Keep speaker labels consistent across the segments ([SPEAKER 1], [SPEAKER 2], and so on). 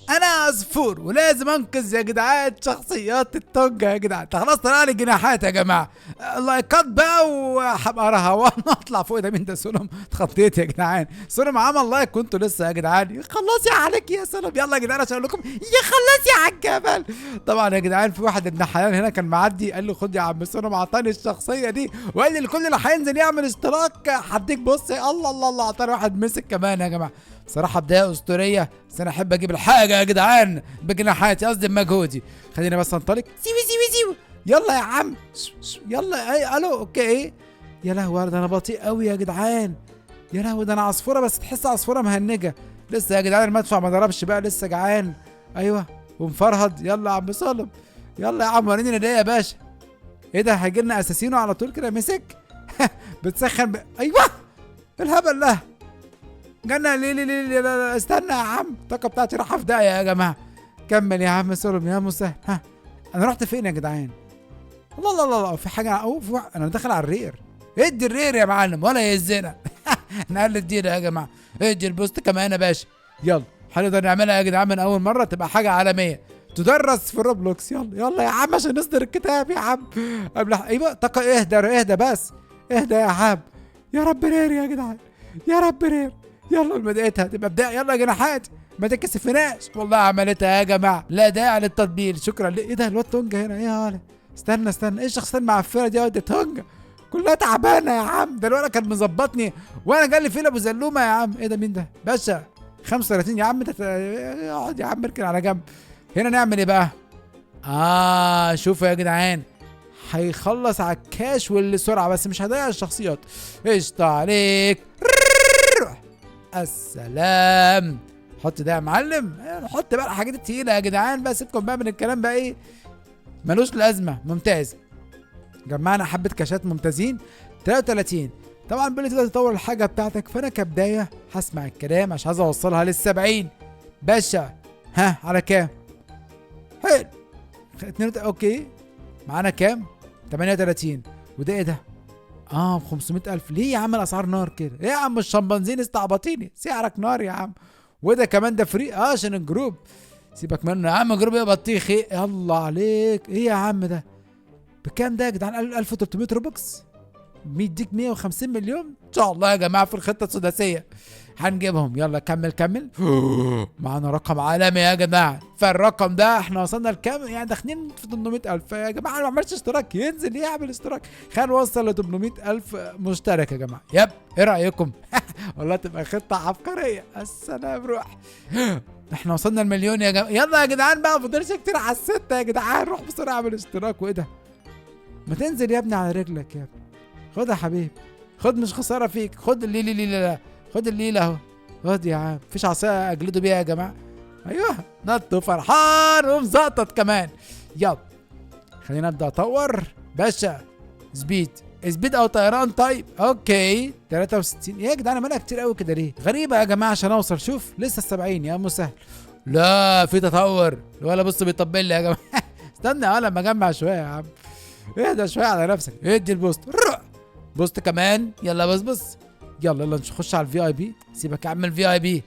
[SPEAKER 1] انا عصفور ولازم انقذ يا جدعان شخصيات التونجا يا جدعان. ده خلاص طلع لي جناحات يا جماعه. لايكات بقى وهبقى رهوان اطلع فوق. ده مين ده؟ سلم. اتخضيت يا جدعان. سلم عمل لايك كنتوا لسه يا جدعان. خلصي عليك يا سلم. يلا يا جدعان عشان اقول لكم يا خلصي على الجبل. طبعا يا جدعان في واحد ابن حلال هنا كان معدي قال له خد يا عم سلم، اعطاني الشخصيه دي وقال لي لكل اللي هينزل يعمل اشتراك هديك. بص الله الله الله، اعطاني واحد مسك كمان يا جماعه. بصراحة بداية أسطورية، بس أنا أحب أجيب الحاجة يا جدعان بجناحاتي، قصدي بمجهودي. خلينا بس ننطلق. سيبي سيبي سيبي. يلا يا عم. يلا أي ألو أوكي إيه؟ يا لهوي ده أنا بطيء أوي يا جدعان. يا لهوي ده أنا عصفورة بس تحس عصفورة مهنجة. لسه يا جدعان المدفع ما ضربش بقى، لسه جعان. أيوه ومفرهد. يلا يا عم سالم. يلا يا عم وريني الهدية يا باشا. إيه ده هيجيلنا أساسينو على طول كده مسك؟ بتسخن أيوه الهبل ده. جنة ليه لا استنى يا عم، الطاقة بتاعتي رايحة في داهية يا جماعة. كمل يا عم سلم يا مسهل. ها أنا رحت فين يا جدعان؟ الله الله الله الله في حاجة أهو أنا داخل على الرير. ادي الرير يا معلم ولا يهزنا. نقلد دينا يا جماعة. ادي البوست كمان يا باشا. يلا هنقدر نعملها يا جدعان من أول مرة، تبقى حاجة عالمية تدرس في روبلوكس. يلا يلا يا عم عشان نصدر الكتاب يا عم. قبل ايوه طاقة. اهدى بس. اهدى يا عم. يا رب رير يا جدعان. يا رب رير. يلا بدايتها تبقى بداية. يلا يا جناحات ما تكسفناش. والله عملتها يا جماعه، لا داعي للتطبيل. شكرا ايه ده الواد تونجا هنا؟ ايه يا ولا استنى ايه الشخصيه المعفنه دي يا واد تونجا؟ كلها تعبانه يا عم. ده الولد كان مظبطني وانا جالي فيل ابو زلومه يا عم. ايه ده مين ده باشا؟ 35 يا عم. اقعد يا عم اركن على جنب. هنا نعمل ايه بقى؟ شوفوا يا جدعان هيخلص على الكاش والسرعه بس مش هضيع الشخصيات. قشطه عليك. السلام. حط ده يا معلم. نحط بقى الحاجات التقيله يا جدعان بقى. سيبكم بقى من الكلام بقى ايه ملوش لازمه. ممتاز. جمعنا حبه كاشات ممتازين. 33. طبعا بيقول لي تقدر تطور الحاجه بتاعتك، فانا كبدايه هسمع الكلام عشان عايز اوصلها لل70 باشا. ها على كام؟ حلو. اوكي معانا كام؟ 38. وده ايه ده؟ ب 500,000. ليه يا عم الاسعار نار كده؟ ايه يا عم الشمبانزين استعبطيني؟ سعرك نار يا عم. وده كمان ده فري عشان الجروب. سيبك منه يا عم الجروب يا بطيخ. ايه يلا عليك. ايه يا عم ده بكام ده يا جدعان؟ 1300 روبكس. بيديك 150 مليون ان شاء الله يا جماعه في الخطه السداسيه هنجيبهم. يلا كمل. معانا رقم عالمي يا جماعه. فالرقم ده احنا وصلنا لكام؟ يعني داخلين في 800,000 يا جماعه. ما عملش اشتراك ينزل يعمل اشتراك. خلينا نوصل ل 800,000 مشترك يا جماعه. يب ايه رايكم؟ والله تبقى خطه عبقريه. السلام روح. احنا وصلنا المليون يا جماعه. يلا يا جدعان بقى ما فاضلش كتير على الستة يا جدعان. روح بسرعه اعمل اشتراك. وايه ده؟ ما تنزل يا ابني على رجلك يا ابني. خد يا حبيبي خد، مش خساره فيك. خد الليل لا خد الليل اهو. خد يا عم. مفيش عصايه اجلده بيها يا جماعه. ايوه نط وفرحان ومزقطط كمان. يلا خلينا ابدا اطور باشا. سبيد او طيران. طيب اوكي 63. يا جدعان مالها كتير قوي كده ليه؟ غريبه يا جماعه عشان اوصل. شوف لسه 70 يا مسهل. لا في تطور. ولا بص بيطبل لي يا جماعه. استنى لما اجمع شويه يا عم. اهدى شويه على نفسك. ادي البوست. بوست كمان. يلا بص. يلا نخش على الفي اي بي. سيبك يا عم الفي اي بي.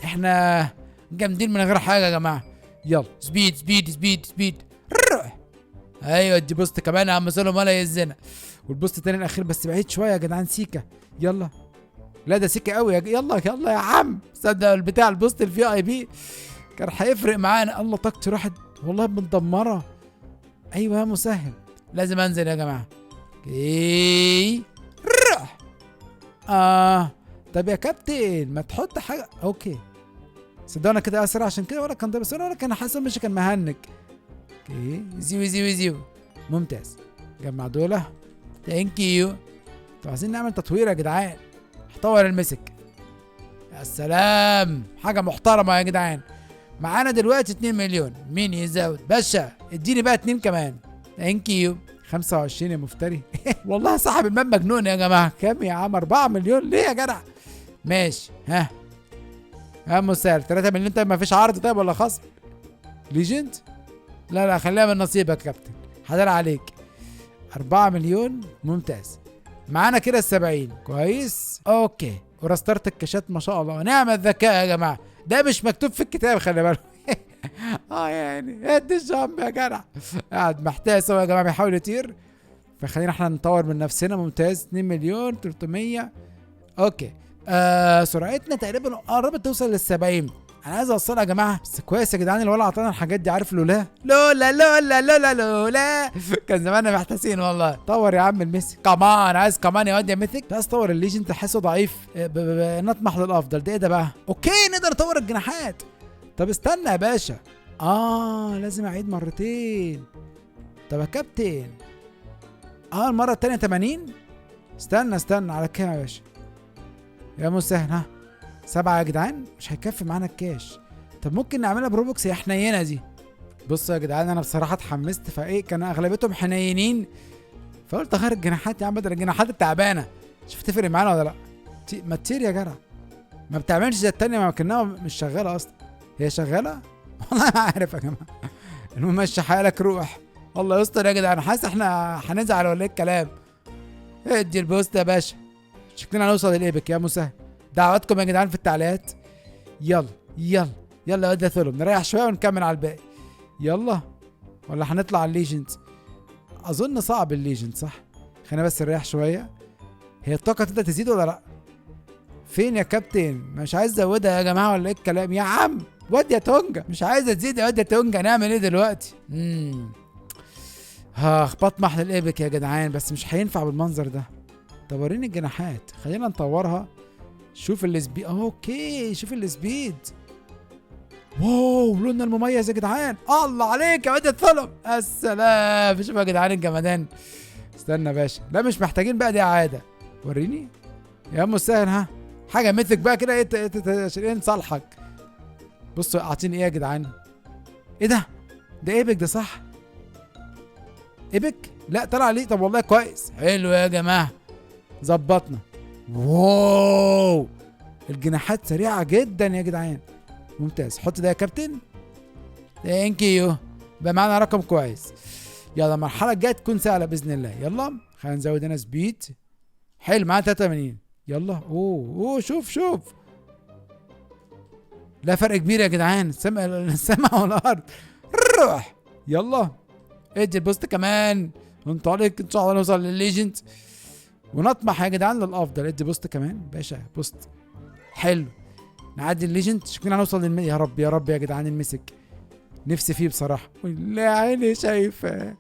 [SPEAKER 1] احنا جامدين من غير حاجه يا جماعه. يلا سبيد. ايوه ادي بوست كمان يا عم سلم ولا يهزنا. والبوست التاني الاخير بس بعيد شويه يا جدعان سيكا. يلا لا ده سيكا قوي. يلا يا عم. صدق البتاع البوست الفي اي بي كان هيفرق معانا. الله طاقتي راحت والله متدمره. ايوه يا مسهل لازم انزل يا جماعه. اوكي روح. طب يا كابتن ما تحط حاجه. اوكي صدقنا كده اسرع عشان كده. ولا كان ده بس ولا كان حاسس مش كان مهنج. اوكي زيو. ممتاز. جمع دول. ثانك يو. طب عايزين نعمل تطوير يا جدعان. هطور المسك. يا سلام حاجه محترمه يا جدعان. معانا دلوقتي 2 مليون. مين يزود باشا؟ اديني بقى 2 كمان. ثانك يو. 25 يا مفتري. والله صاحب الماب مجنون يا جماعه. كام يا عم؟ 4 مليون ليه يا جدع؟ ماشي. ها يا مسهل 3 مليون. طيب ما فيش عرض طيب ولا خصم؟ ليجند؟ لا خليها من نصيبك يا كابتن. حضر عليك. 4 مليون ممتاز. معانا كده 70 كويس. اوكي ورسترت الكاشات ما شاء الله. نعم الذكاء يا جماعه. ده مش مكتوب في الكتاب خلي بالك. يعني ادي الجنب يا جدع. قاعد محتاس هو يا جماعه بيحاول يطير. فخلينا احنا نطور من نفسنا. ممتاز. 2 مليون 300. اوكي. سرعتنا تقريبا قربت توصل لل 70. انا عايز اوصلها يا جماعه. بس كويس يا جدعان الولد عطانا الحاجات دي. عارف لولا لولا لولا لولا لولا كان زماننا محتاسين والله. طور يا عم الميسي كمان. عايز كمان يا واد يا ميثك. عايز طور الليجند تحسه ضعيف. نطمح للافضل. ده ايه ده بقى؟ اوكي نقدر نطور الجناحات. طب استنى يا باشا. لازم اعيد مرتين. طب يا كابتن المره التانية 80. استنى على كام يا باشا؟ يا مسهل. ها 7 يا جدعان. مش هيكفي معانا الكاش. طب ممكن نعملها بروبوكس يا حنينه دي. بصوا يا جدعان انا بصراحه اتحمست. فايه كان اغلبيتهم حنينين. فقلت اغير الجناحات يا عم بدل الجناحات التعبانه. شوف تفرق معانا ولا لا. ما تطير يا جدع. ما بتعملش زي التانية. ما كانها مش شغاله اصلا. هي شغاله والله ما عارف يا جماعه. المهم مشي حالك روح. الله يستر يا جدعان. حاسس احنا هنزعل ولا ايه الكلام. ادي البوست يا باشا. شكلنا هنوصل للايبك يا مسهل. دعواتكم يا جدعان في التعليقات. يلا يلا يلا يا واد يا ثلم. نريح شويه ونكمل على الباقي. يلا. ولا هنطلع على الليجند؟ اظن صعب الليجند صح. خلينا بس نريح شويه. هي الطاقه تبدا تزيد ولا لا؟ فين يا كابتن؟ مش عايز ازودها يا جماعه ولا ايه الكلام يا عم؟ واد يا تونجا مش عايزه تزيد يا واد يا تونجا. نعمل ايه دلوقتي؟ بطمح للايبك يا جدعان. بس مش هينفع بالمنظر ده. طب وريني الجناحات. خلينا نطورها. شوف السبيد. اوكي شوف السبيد. واو لوننا المميز يا جدعان. الله عليك يا واد الثلم. السلام. شوف يا جدعان الجمدان. استنى يا باشا. لا مش محتاجين بقى دي عاده. وريني يا ام السهل. ها حاجه مثلك بقى كده. ايه نصالحك. بصوا اعطيني ايه يا جدعان. ايه ده؟ ده ايبك ده صح؟ ايبك؟ لا طلع ليه. طب والله كويس. حلو يا جماعه. ظبطنا. واو الجناحات سريعه جدا يا جدعان. ممتاز. حط ده يا كابتن. ثانك يو. بقى معانا رقم كويس. يلا المرحله الجايه تكون سهله باذن الله. يلا خلينا نزود هنا سبيد. حلو معانا 83. يلا. اوه شوف. لا فرق كبير يا جدعان. السماء والارض. روح. يلا ادي البوست كمان. انطلق ان شاء الله نوصل للليجند. ونطمح يا جدعان للافضل. ادي بوست كمان باشا. بوست حلو. نعدي الليجند. شكلنا هنوصل يا رب يا رب يا جدعان. المسك نفسي فيه بصراحه. لا عيني شايفه.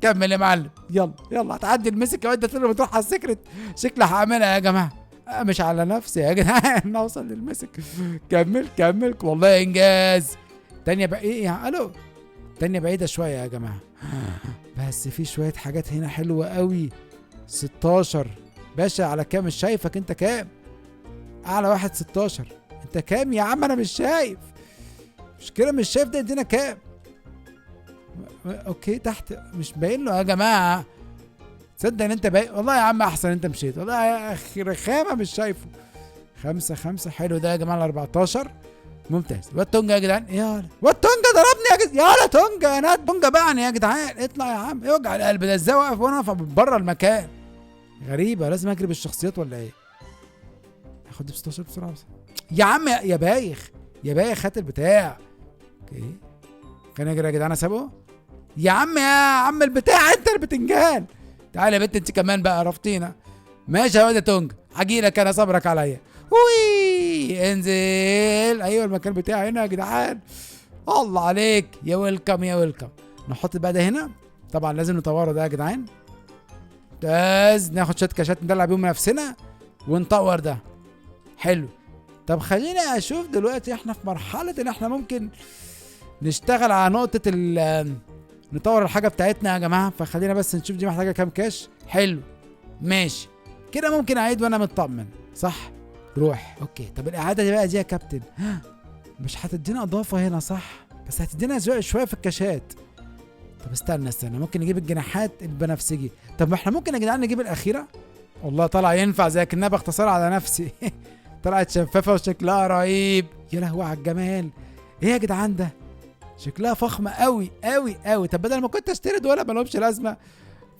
[SPEAKER 1] كمل يا معلم. يلا هتعدي المسك يا واد تقول له بتروح على السكرت. شكلي هعملها يا جماعه. مش على نفسي يا جدعان. نوصل للمسك. كمل والله انجاز. تانية بقى ايه يا الو. تانية بعيده شويه يا جماعه. بس في شويه حاجات هنا حلوه قوي. 16 باشا. على كام؟ مش شايفك انت كام. اعلى واحد 16. انت كام يا عم؟ انا مش شايف. مش كده مش شايف. ده ادينا كام؟ اوكي تحت مش باين له يا جماعه. تصدق ان انت باين والله يا عم. احسن انت مشيت والله يا اخي. رخامه مش شايفه. 5 حلو ده يا جماعه. 14 ممتاز. واد تونجا يا جدعان. يا واد تونجا ضربني يا جدعان. يلا تونجا يا ناد. تونجا بعني يا جدعان. اطلع يا عم. اوجع القلب ده. ازاي واقف وانا واقف بره المكان؟ غريبه. لازم اجري بالشخصيات ولا ايه؟ اخد 16 بسرعه بس. يا عم يا بايخ هات البتاع. اوكي خلينا نجري يا جدعان. اسابقه يا عم البتاع. انت البتنجان. تعالى يا بنت انت كمان بقى. رفضينا. ماشي يا واد تونج. هجيلك انا. صبرك عليا. وي انزل. ايوه المكان بتاعي هنا يا جدعان. الله عليك يا ويلكم. نحط بقى ده هنا. طبعا لازم نطوره ده يا جدعان. ممتاز. ناخد شويه كاشات ندلع بيهم نفسنا ونطور ده. حلو. طب خلينا اشوف دلوقتي. احنا في مرحله ان احنا ممكن نشتغل على نقطه نطور الحاجه بتاعتنا يا جماعه. فخلينا بس نشوف دي محتاجه كام كاش. حلو ماشي كده. ممكن اعيد وانا مطمن صح. روح. اوكي طب الاعاده دي بقى دي يا كابتن. مش هتدينا اضافه هنا صح. بس هتدينا شويه في الكاشات. طب استنى ممكن نجيب الجناحات البنفسجي. طب ما احنا ممكن يا جدعان نجيب الاخيره. والله طلع ينفع. زي كأنها باختصار على نفسي. طلعت شفافه وشكلها رهيب. يا لهوي على الجمال. ايه يا جدعان ده؟ شكلها فخمه قوي. طب بدل ما كنت اشتري دول ما لهمش لازمه.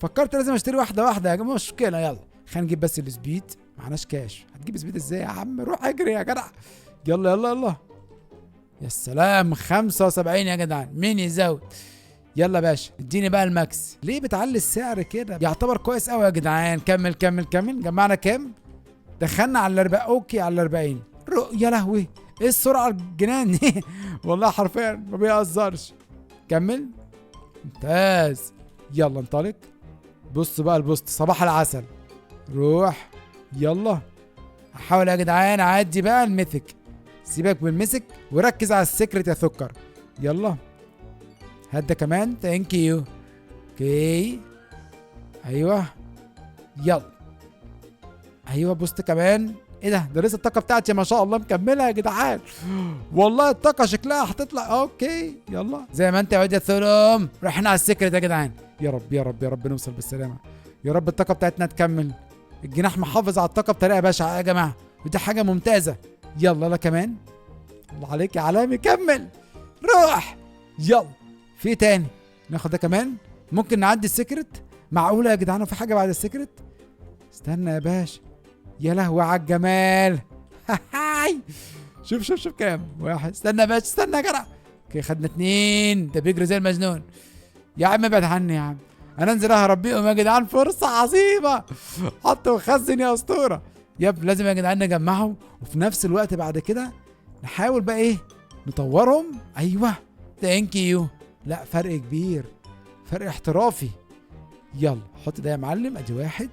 [SPEAKER 1] فكرت لازم اشتري واحده يا جماعه. مش مشكله. يلا خلينا نجيب بس السبيد. معناش كاش. هتجيب سبيد ازاي يا عم؟ روح اجري يا جدع. يلا يا سلام 75 يا جدعان، مين يزود؟ يلا يا باشا اديني بقى الماكس. ليه بتعلي السعر كده؟ يعتبر كويس قوي يا جدعان. كمل كمل كمل. جمعنا كام؟ دخلنا على 40. اوكي على 40. يا لهوي ايه السرعه الجنان دي والله حرفيا ما بيهزرش. كمل. ممتاز. يلا انطلق. بص بقى البوست صباح العسل. روح. يلا هحاول يا جدعان اعدي بقى الميثك. سيبك من المسك وركز على السكرت يا سكر. يلا هات ده كمان. ثانك يو. اوكي ايوه يلا. ايوه بوست كمان. ايه ده لسه الطاقه بتاعتي ما شاء الله مكمله يا جدعان. والله الطاقه شكلها هتطلع. اوكي يلا زي ما انت يا واد يا ثلم. رحنا على السكرت يا جدعان. يا رب يا رب يا رب نوصل بالسلامه. يا رب الطاقه بتاعتنا تكمل. الجناح محافظ على الطاقه بطريقه بشعه يا جماعه، ودي حاجه ممتازه. يلا لا كمان. الله عليك يا علامي كمل. روح. يلا في تاني ناخد ده كمان. ممكن نعدي السكرت. معقوله يا جدعان في حاجه بعد السكرت؟ استنى يا باشا. يا لهوي على الجمال. شوف شوف شوف كام واحد. استنى يا باشا استنى يا جدع. اوكي خدنا 2. ده بيجري زي المجنون. يا عم ابعد عني يا عم، انا انزل اهرب بيهم يا جدعان. فرصه عظيمه. حط وخزن يا اسطوره. يب لازم يا جدعان نجمعهم، وفي نفس الوقت بعد كده نحاول بقى ايه نطورهم. ايوه ثانك يو. لا فرق كبير، فرق احترافي. يلا حط ده يا معلم. ادي 1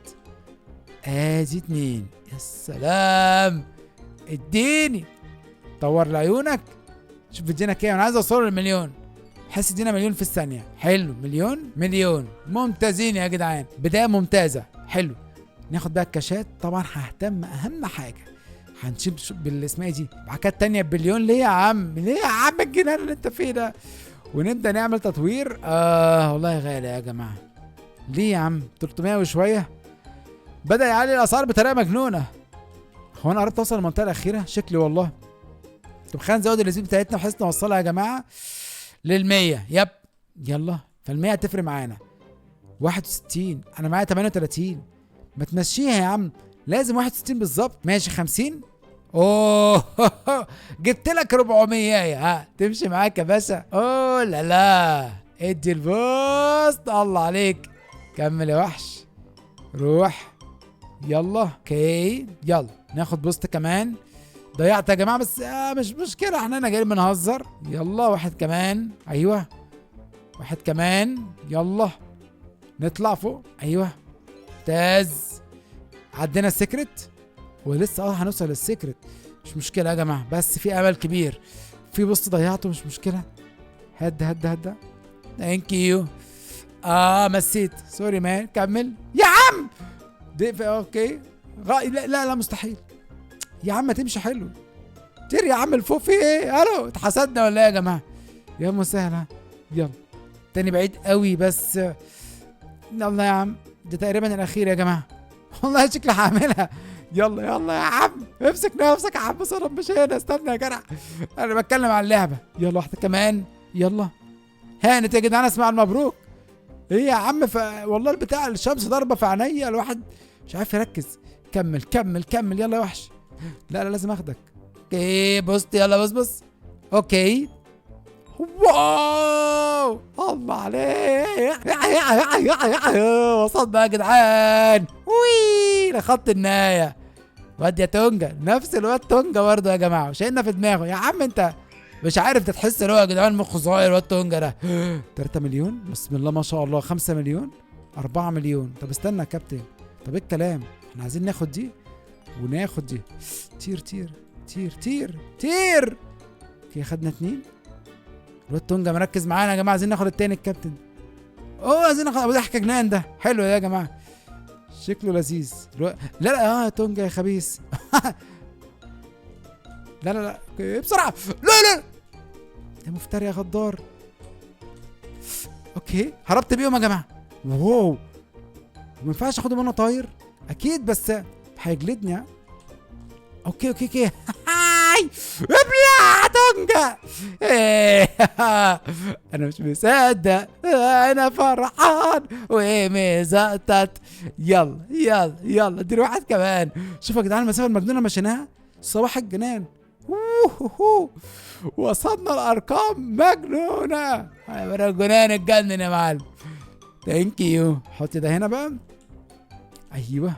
[SPEAKER 1] ادي 2. يا سلام اديني. طور لعيونك. شوف ادينا كام. انا عايز اوصل للمليون. حس ادينا مليون في الثانيه. حلو مليون ممتازين يا جدعان. بدايه ممتازه. حلو. ناخد بقى الكاشات. طبعا ههتم اهم حاجه هنشيل بالاسماء دي. بعكات تانية بليون. ليه يا عم ليه يا عم الجنان اللي انت فيه ده؟ ونبدا نعمل تطوير. والله غالي يا جماعه. ليه يا عم 300 وشويه؟ بدا يعلي الاسعار بطريقه مجنونه. هو انا قربت اوصل للمنطقه الاخيره شكلي والله. طب خلينا نزود الاسم بتاعتنا بحيث نوصلها يا جماعه لل100. يب يلا. فال100 هتفرق معانا. 61 انا معايا 38. ما تمشيها يا عم. لازم 61 بالظبط. ماشي 50. اوه جبت لك 400. ها تمشي معاك يا باشا. اوه لا لا ادي البوست. الله عليك. كمل يا وحش. روح. يلا اوكي يلا ناخد بوست كمان. ضيعت يا جماعه بس مش مشكله، احنا جايين بنهزر. يلا 1 كمان. ايوه 1 كمان. يلا نطلع فوق. ايوه ممتاز. عدينا السكرت ولسه هنوصل للسكرت. مش مشكله يا جماعه بس في امل كبير. في بوست ضيعته مش مشكله. هدا ثانك يو. مسيت سوري مان. كمل يا عم. اوكي لا مستحيل يا عم. تمشي حلو. طير يا عم لفوق. في ايه؟ الو اتحسدنا ولا ايه يا جماعه؟ يا مسهله. يلا تاني بعيد قوي بس. يلا يا عم ده تقريبا الاخير يا جماعه. والله شكلي هعملها. يلا يلا يا عم امسك نفسك يا عم. صرف مش هنا. استنى يا جدع انا بتكلم عن اللعبه. يلا 1 كمان. يلا هانت يا جدعان. اسمع المبروك. ايه يا عم والله البتاع الشمس ضاربه في عينيا. الواحد مش عارف يركز. كمل كمل كمل. يلا يا وحش. لا لازم اخدك. اوكي بص يلا بص. اوكي واو الله عليك. وصلنا يا جدعان. وي لخط النهايه. واد يا تونجا نفس الواد تونجا برضه يا جماعه. شايلنا في دماغه يا عم. انت مش عارف تحس ان هو يا جدعان مخه صغير الواد تونجا ده. 3 مليون بسم الله ما شاء الله. 5 مليون 4 مليون. طب استنى يا كابتن. طب ايه الكلام؟ احنا عايزين ناخد دي وناخد دي. تير تير تير تير تير. اوكي خدنا 2. الواد تونجا مركز معانا يا جماعه. عايزين ناخد التاني الكابتن. عايزين ناخد ابو ضحكه جنان ده. حلو ده يا جماعه شكله لذيذ. لا تونجا يا خبيث. لا بسرعه. لا يا مفتري يا غدار. اوكي هربت بيهم يا جماعه. واو ما ينفعش اخدهم وانا طاير اكيد بس هيجلدني. اوكي ابلع تونجا. انا مش مصدق. انا فرحان ومزقطط. يلا اديله 1 كمان. شوفوا يا جدعان المسافه المجنونه مشيناها. صباح الجنان. أوه. وصلنا لارقام مجنونه. جنان اتجنن يا معلم. ثانك يو. حط ده هنا بقى. ايوه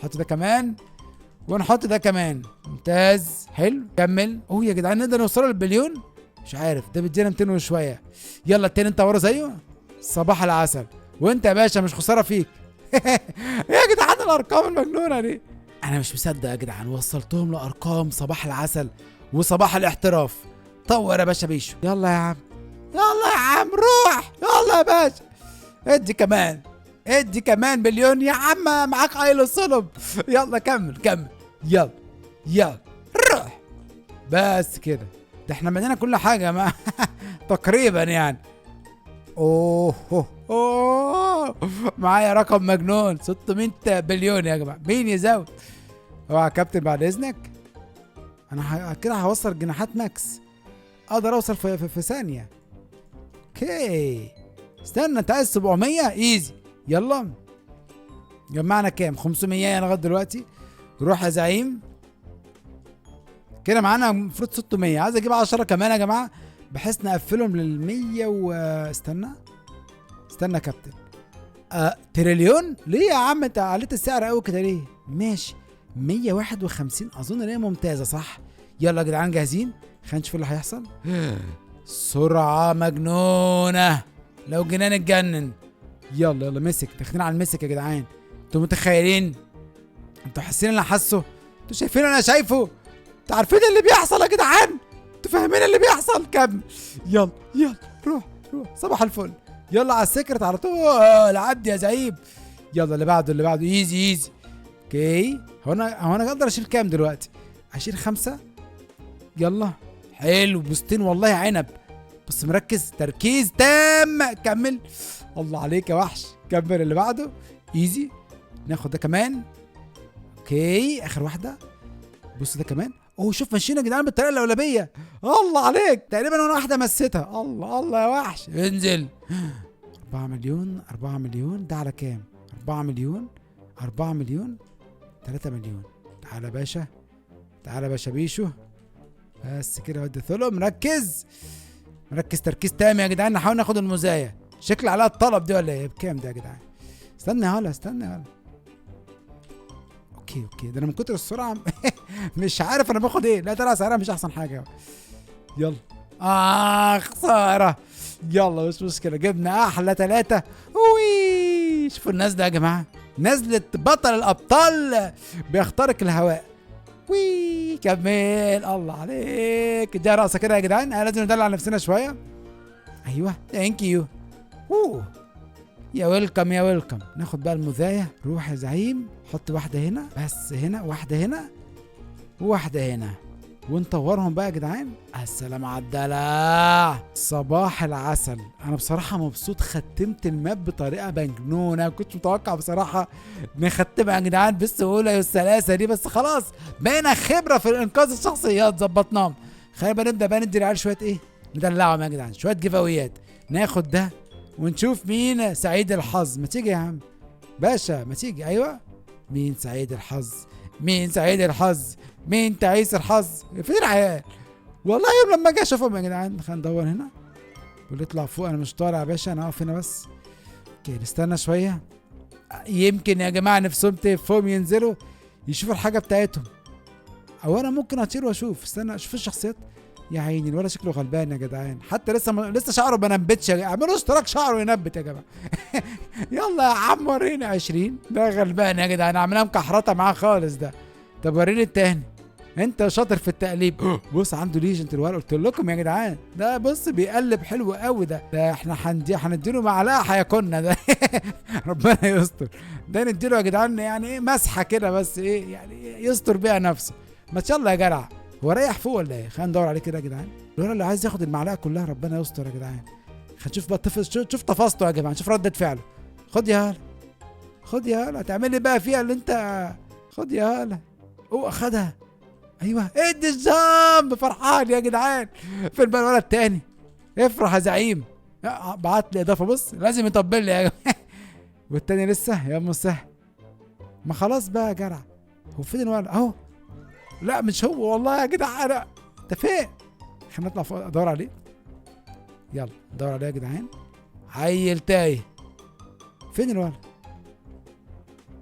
[SPEAKER 1] حط ده كمان ونحط ده كمان. ممتاز حلو. كمل. يا جدعان نقدر نوصل للبليون. مش عارف ده بيدينا 200 وشويه. يلا التاني انت ورا زيه. صباح العسل. وانت يا باشا مش خساره فيك. يا جدعان الارقام المجنونه دي انا مش مصدق يا جدعان. وصلتهم لارقام صباح العسل وصباح الاحتراف. طور يا باشا بيشو. يلا يا عم يلا يا عم روح. يلا يا باشا ادي كمان بليون يا عم. معاك عيل الصلب. يلا كمل. يلا روح. بس كده. ده احنا مدينا كل حاجه ما تقريبا يعني. اوه معايا رقم مجنون 600 بليون يا جماعه. مين يزود؟ اوعى يا كابتن بعد اذنك. انا كده هوصل جناحات ماكس. اقدر اوصل في ثانيه. اوكي استنى انت عايز 700 ايزي. يلا جمعنا كام؟ 500 لغايه دلوقتي. روح يا زعيم. كده معانا المفروض 600. عايز اجيب 10 كمان يا جماعه بحيث نقفلهم لل100 استنى يا كابتن. تريليون؟ ليه يا عم انت عليت السعر قوي كده ليه؟ ماشي 151 اظن ان هي ممتازه صح. يلا يا جدعان جاهزين؟ خلينا نشوف اللي هيحصل. سرعه مجنونه. لو جنان اتجنن. يلا مسك. داخلين على المسك يا جدعان. انتوا متخيلين؟ انتوا حاسين اللي حاسه؟ انتوا شايفين انا شايفه؟ انتوا عارفين اللي بيحصل يا جدعان؟ انتوا فاهمين اللي بيحصل؟ كمل. يلا روح صباح الفل. يلا على السكرت على طول. عدي يا زعيم. يلا اللي بعده ايزي. اوكي هو انا اقدر اشيل كام دلوقتي؟ اشيل 5. يلا حلو. بوستين والله عنب. بس مركز تركيز تام. كمل. الله عليك يا وحش. كمل اللي بعده ايزي. ناخد ده كمان. اوكي اخر واحده. بص ده كمان. شوف ماشيين يا جدعان بالطريقه الاولبيه. الله عليك. تقريبا انا واحده مسيتها. الله يا وحش. انزل. 4 مليون ده على كام؟ 4 مليون 3 مليون. تعالى باشا بيشو. بس كده ودي ثلو. مركز تركيز تام يا جدعان. نحاول ناخد المزايا. شكل عليها الطلب دي ولا ايه؟ بكام ده يا جدعان؟ استنى هلا. اوكي ده انا من كتر السرعه مش عارف انا باخد ايه. لا طلع سعرها مش احسن حاجه. يلا خساره. يلا مش مشكله. جبنا احلى 3. شوفوا الناس ده يا جماعه. نزلة بطل الابطال بيخترق الهواء. كمل. الله عليك. اديها رقصه كده يا جدعان. لازم ندلع نفسنا شويه. ايوه ثانك يو. يا ويلكم. ناخد بقى المذاية. روح يا زعيم. حط واحدة هنا بس. هنا واحدة هنا ونطورهم بقى يا جدعان. السلام على الدلع. صباح العسل. انا بصراحة مبسوط. ختمت الماب بطريقة مجنونة. كنتش متوقع بصراحة نختمها يا جدعان بالسهولة والسلاسة دي. بس خلاص بقينا خبرة في انقاذ الشخصيات. ظبطناهم. خلينا بقى نبدأ بقى ندي العيال شوية ندلعهم يا جدعان. شوية جيفاويات. ناخد ده ونشوف مين سعيد الحظ. ما تيجي يا عم باشا ما تيجي. ايوه مين سعيد الحظ؟ مين تعيس الحظ؟ فين العيال؟ والله يوم لما اجي اشوفهم يا جدعان. خلينا ندور هنا واللي يطلع فوق. انا مش طالع يا باشا. انا اقف هنا بس. اوكي نستنى شويه. يمكن يا جماعه نفسهم تفهم ينزلوا يشوفوا الحاجه بتاعتهم. او انا ممكن اطير واشوف. استنى اشوف الشخصيات. يا عيني الولد شكله غلبان يا جدعان. حتى لسه شعره ما نبتش. اعملوا اشتراك شعره ينبت يا جماعه. يلا يا عم وريني 20. ده غلبان يا جدعان. عاملها مكحرطه معاه خالص ده. طب وريني التاني. انت شاطر في التقليب. بص عنده ليجنت الولد. قلت لكم يا جدعان ده بص بيقلب حلو قوي. ده احنا هنديله معلقه هياكلنا ده. ربنا يستر. ده نديله يا جدعان يعني مسحه كده بس يعني يستر بيها نفسه. ما شاء الله يا جدع. هو رايح فوق ولا ايه؟ خلينا ندور عليه كده يا جدعان. الولد اللي عايز ياخد المعلقه كلها. ربنا يستر يا جدعان. خلينا نشوف بقى شوف تفاصيله يا جماعه. شوف ردة فعله. خد يا هلا هتعمل لي بقى فيها اللي انت. خد يا هلا. اخدها. ايوه ادي الجامب. فرحان يا جدعان. فين بقى الولد التاني؟ افرح يا زعيم. بعت لي اضافه. بص لازم يطبل لي يا جماعه. والتاني لسه يا مسهل. ما خلاص بقى يا جدع. هو فين الولد؟ اهو. لا مش هو والله يا جدع. انت فين؟ خلينا نطلع فوق ادور عليه. يلا ندور عليه يا جدعان. عيل تايه. فين الولد؟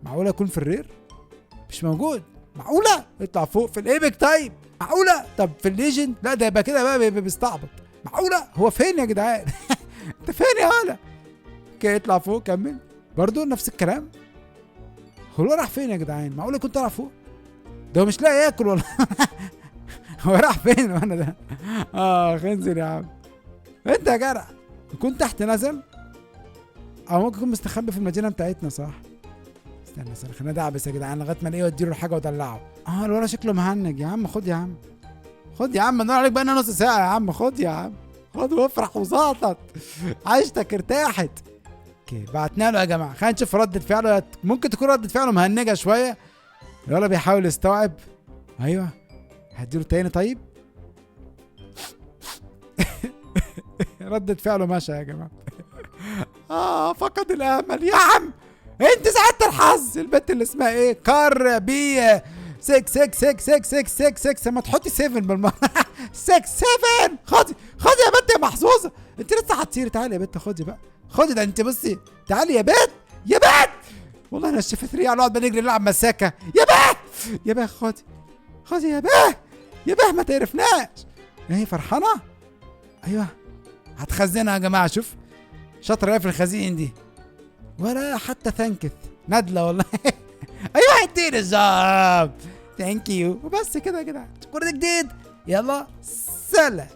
[SPEAKER 1] معقولة يكون في الرير؟ مش موجود. معقولة؟ يطلع فوق في الايبك طيب. معقولة؟ طب في الليجند؟ لا ده يبقى كده بقى بيستعبط. معقولة؟ هو فين يا جدعان؟ انت فين يا ولا؟ اوكي يطلع فوق كمل. برضو نفس الكلام. هو راح فين يا جدعان؟ معقولة يكون طلع فوق؟ ده هو مش لاقي ياكل ولا هو راح فين وانا ده؟ خنزر يا عم. انت يا جدع يكون تحت نزل او ممكن يكون مستخبي في المدينة بتاعتنا صح؟ استنى خلينا ندعبس يا جدعان لغايه ما الاقيه واديله الحاجه وادلعه. الولد شكله مهنج يا عم. خد يا عم، خد يا عم، ندور عليك بقالنا نص ساعه يا عم. خد يا عم، خد وافرح وزاطط. عيشتك ارتاحت. اوكي بعتنا له يا جماعه. خلينا نشوف ردة فعله. ممكن تكون ردة فعله مهنجه شويه. الولد بيحاول يستوعب. ايوه هديله تاني طيب. ردة فعله ماشي يا جماعه. فقد الامل يا عم. انت ساعدت الحظ. البنت اللي اسمها ايه؟ كار بي 6 6 6 6 6 6 6. ما تحطي 7 بالمره. 6 7. خدي يا بنت يا محظوظه. انت لسه هتطيري. تعالي يا بنت خدي بقى. خدي ده انت بصي. تعالي يا بنت يا بنت. والله انا الشفت ريال نقعد بنجري نلعب مساكه. يا بنت خدي يا بنت ما تعرفناش. ايه فرحانه؟ ايوه هتخزنها يا جماعه. شوف شاطره ايه في الخزين دي. ولا حتى ثانكث ندله والله. ايوه اديني الجاب. ثانك يو. وبس كده يا جدعان. كل جديد يلا سلام.